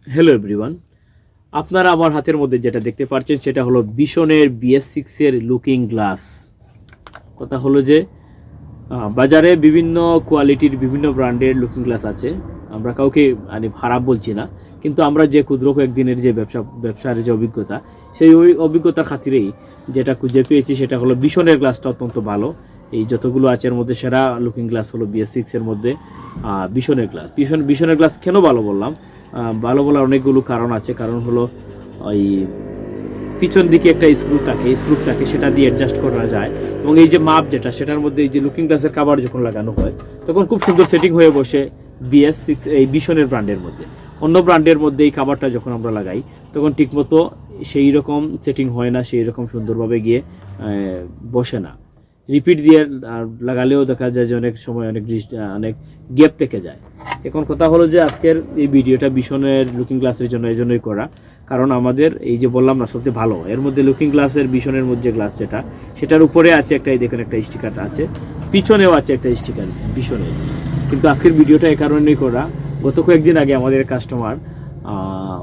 Hello everyone, আপনারা আমার হাতের মধ্যে যেটা দেখতে পাচ্ছেন সেটা হলো বিশনের BS6 এর লুকিং গ্লাস। কথা হলো যে বাজারে বিভিন্ন কোয়ালিটির বিভিন্ন ব্র্যান্ডের লুকিং গ্লাস আছে। আমরা কাউকে খারাপ বলছি না, কিন্তু আমরা যে ক্ষুদ্র কয়েকদিনের যে ব্যবসার যে অভিজ্ঞতা, সেই অভিজ্ঞতার খাতিরেই যেটা খুঁজে পেয়েছি সেটা হলো বিশনের গ্লাসটা অত্যন্ত ভালো। এই যতগুলো আছে এর মধ্যে সেরা লুকিং গ্লাস হলো BS6 এর মধ্যে বিশনের গ্লাস। বিশনের গ্লাস কেন ভালো বললাম? ভালো বলার অনেকগুলো কারণ আছে। কারণ হলো ওই পিছন দিকে একটা স্ক্রুপ থাকে সেটা দিয়ে অ্যাডজাস্ট করা যায়, এবং এই যে মাপ যেটা সেটার মধ্যে এই যে লুকিং গ্লাসের কাভার যখন লাগানো হয় তখন খুব সুন্দর সেটিং হয়ে বসে BS6 এই বিশনের ব্র্যান্ডের মধ্যে। অন্য ব্র্যান্ডের মধ্যে এই কাভারটা যখন আমরা লাগাই তখন ঠিকমতো সেই রকম সেটিং হয় না, সেই রকম সুন্দরভাবে গিয়ে বসে না। রিপিট দিয়ে লাগালেও দেখা যায় যে অনেক সময় অনেক গ্যাপ থেকে যায়। এখন কথা হলো যে আজকের এই ভিডিওটা বিশনের লুকিং গ্লাসের জন্য এই জন্যই করা, কারণ আমাদের এই যে বললাম না সবচেয়ে ভালো এর মধ্যে লুকিং গ্লাসের বিশনের মধ্যে গ্লাস যেটা, সেটার উপরে আছে একটা, এই দেখুন একটা স্টিকার আছে, পিছনেও আছে একটা স্টিকার বিশনের। কিন্তু আজকের ভিডিওটা এই কারণেই করা, গত কয়েকদিন আগে আমাদের কাস্টমার,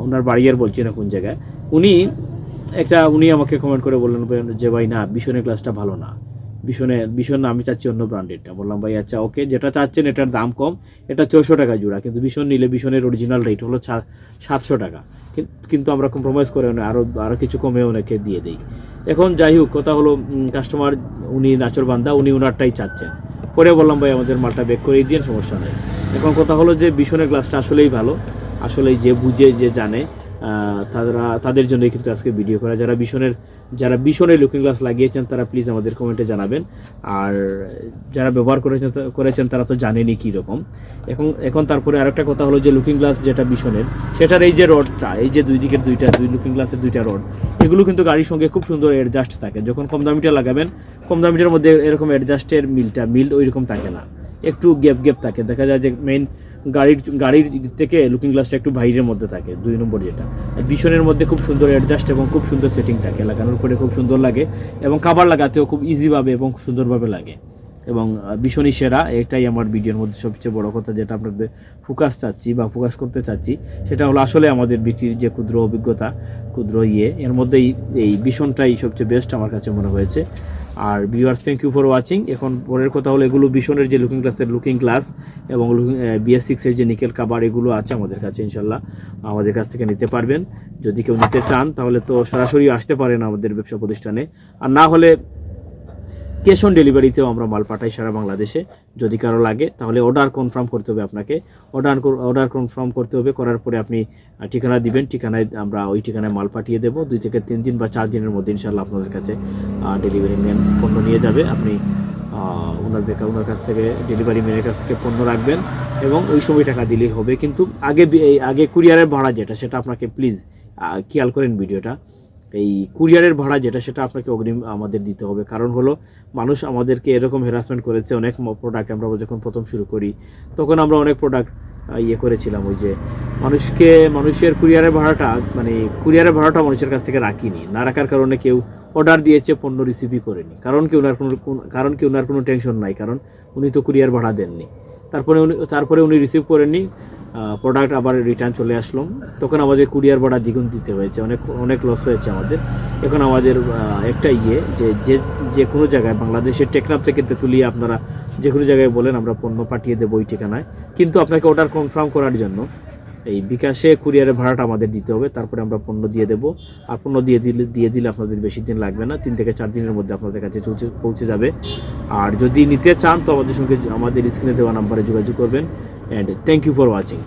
ওনার বাড়ি আর বলছি না কোন জায়গায়, উনি আমাকে কমেন্ট করে বললেন যে ভাই না, বিশনের গ্লাসটা ভালো না, ভীষণ আমি চাচ্ছি অন্য ব্র্যান্ডেরটা। বললাম ভাই আচ্ছা ওকে, যেটা চাচ্ছেন এটার দাম কম, এটা 400 টাকা জোড়া, কিন্তু ভীষণ নিলে ভীষণের অরিজিনাল রেট হলো 700 টাকা। কিন্তু আমরা কম্প্রোমাইজ করে আরও কিছু কমে ওনাকে দিয়ে দিই। এখন যাই হোক, কথা হলো কাস্টমার উনি নাচর বান্দা, উনি ওনারটাই চাচ্ছেন। পরে বললাম ভাই আমাদের মালটা ব্যাক করে দিয়ে সমস্যা নেই। এখন কথা হলো যে ভীষণের গ্লাসটা আসলেই ভালো, আসলেই যে বুঝে যে জানে তাদের জন্যই কিন্তু আজকে ভিডিও করা। যারা ভীষণের লুকিং গ্লাস লাগিয়েছেন তারা প্লিজ আমাদের কমেন্টে জানাবেন, আর যারা ব্যবহার করেছেন তারা তো জানেনই কীরকম। এখন তারপরে আরেকটা কথা হলো যে লুকিং গ্লাস যেটা ভীষণের, সেটার এই যে রডটা, এই যে দুই দিকের দুই লুকিং গ্লাসের দুইটা রড, এগুলো কিন্তু গাড়ির সঙ্গে খুব সুন্দর অ্যাডজাস্ট থাকে। যখন কম দামিটা লাগাবেন, কম দামিটার মধ্যে এরকম অ্যাডজাস্টের মিল ওই রকম থাকে না, একটু গ্যাপ থাকে। দেখা যায় যে মেইন গাড়ির থেকে লুকিং গ্লাসটা একটু বাইরের মধ্যে থাকে, 2 নম্বর যেটা। ভীষণের মধ্যে খুব সুন্দর অ্যাডজাস্ট এবং খুব সুন্দর সেটিং থাকে, লাগানোর পরে খুব সুন্দর লাগে, এবং কাভার লাগাতেও খুব ইজিভাবে এবং সুন্দরভাবে লাগে, এবং ভীষণই সেরা। এটাই আমার ভিডিওর মধ্যে সবচেয়ে বড় কথা, যেটা আপনাদের ফোকাস করতে চাচ্ছি, সেটা হলো আসলে আমাদের বিক্রির যে ক্ষুদ্র অভিজ্ঞতা, এর মধ্যেই এই ভীষণটাই সবচেয়ে বেস্ট আমার কাছে মনে হয়েছে। আর viewers, thank you for watching. এখন পরের কথা হলো এগুলো ভীষণের যে লুকিং গ্লাস এবং BS6 এর যে নিকেল কাভার, এগুলো আছে আমাদের কাছে, ইনশাল্লাহ আমাদের কাছ থেকে নিতে পারবেন। যদি কেউ নিতে চান তাহলে তো সরাসরি আসতে পারেন আমাদের ব্যবসা প্রতিষ্ঠানে, আর না হলে ক্যাশ অন ডেলিভারিতেও আমরা মাল পাঠাই সারা বাংলাদেশে। যদি কারো লাগে তাহলে অর্ডার কনফার্ম করতে হবে আপনাকে, অর্ডার কনফার্ম করতে হবে। করার পরে আপনি ঠিকানা দিবেন, ঠিকানায় আমরা ওই ঠিকানায় মাল পাঠিয়ে দেবো। 2 থেকে 3 দিন বা 4 দিনের মধ্যে ইনশাল্লাহ আপনাদের কাছে ডেলিভারি ম্যান পণ্য নিয়ে যাবে। আপনি ওনার কাছ থেকে, ডেলিভারি ম্যানের কাছ থেকে পণ্য রাখবেন এবং ওই সময় টাকা দিলেই হবে। কিন্তু আগে কুরিয়ারের ভাড়া যেটা, সেটা আপনাকে প্লিজ খেয়াল করেন ভিডিওটা। এই কুরিয়ারের ভাড়া যেটা, সেটা আপনাকে অগ্রিম আমাদের দিতে হবে। কারণ হলো মানুষ আমাদেরকে এরকম হ্যারাসমেন্ট করেছে, অনেক প্রোডাক্ট আমরা যখন প্রথম শুরু করি তখন আমরা অনেক প্রোডাক্ট করেছিলাম, ওই যে মানুষের কুরিয়ারের ভাড়াটা মানুষের কাছ থেকে রাখিনি, না রাখার কারণে কেউ অর্ডার দিয়েছে, পণ্য রিসিভই করেনি। কারণ কি ওনার কোনো টেনশন নাই, কারণ উনি তো কুরিয়ার ভাড়া দেননি। তারপরে উনি রিসিভ করেননি, প্রোডাক্ট আবার রিটার্ন চলে আসলো, তখন আমাদের কুরিয়ার ভাড়া দ্বিগুণ দিতে হয়েছে, অনেক লস হয়েছে আমাদের। এখন আমাদের একটা যে কোনো জায়গায়, বাংলাদেশের টেকনাফ থেকে তেঁতুলিয়া, আপনারা যে কোনো জায়গায় বলেন আমরা পণ্য পাঠিয়ে দেবো ওই ঠিকানায়। কিন্তু আপনাকে অর্ডার কনফার্ম করার জন্য এই বিকাশে কুরিয়ারের ভাড়াটা আমাদের দিতে হবে, তারপরে আমরা পণ্য দিয়ে দেবো। আর পণ্য দিয়ে দিলে আপনাদের বেশি দিন লাগবে না, 3 থেকে 4 দিনের মধ্যে আপনাদের কাছে পৌঁছে যাবে। আর যদি নিতে চান তো আমাদের স্ক্রিনে দেওয়া নাম্বারে যোগাযোগ করবেন। And thank you for watching.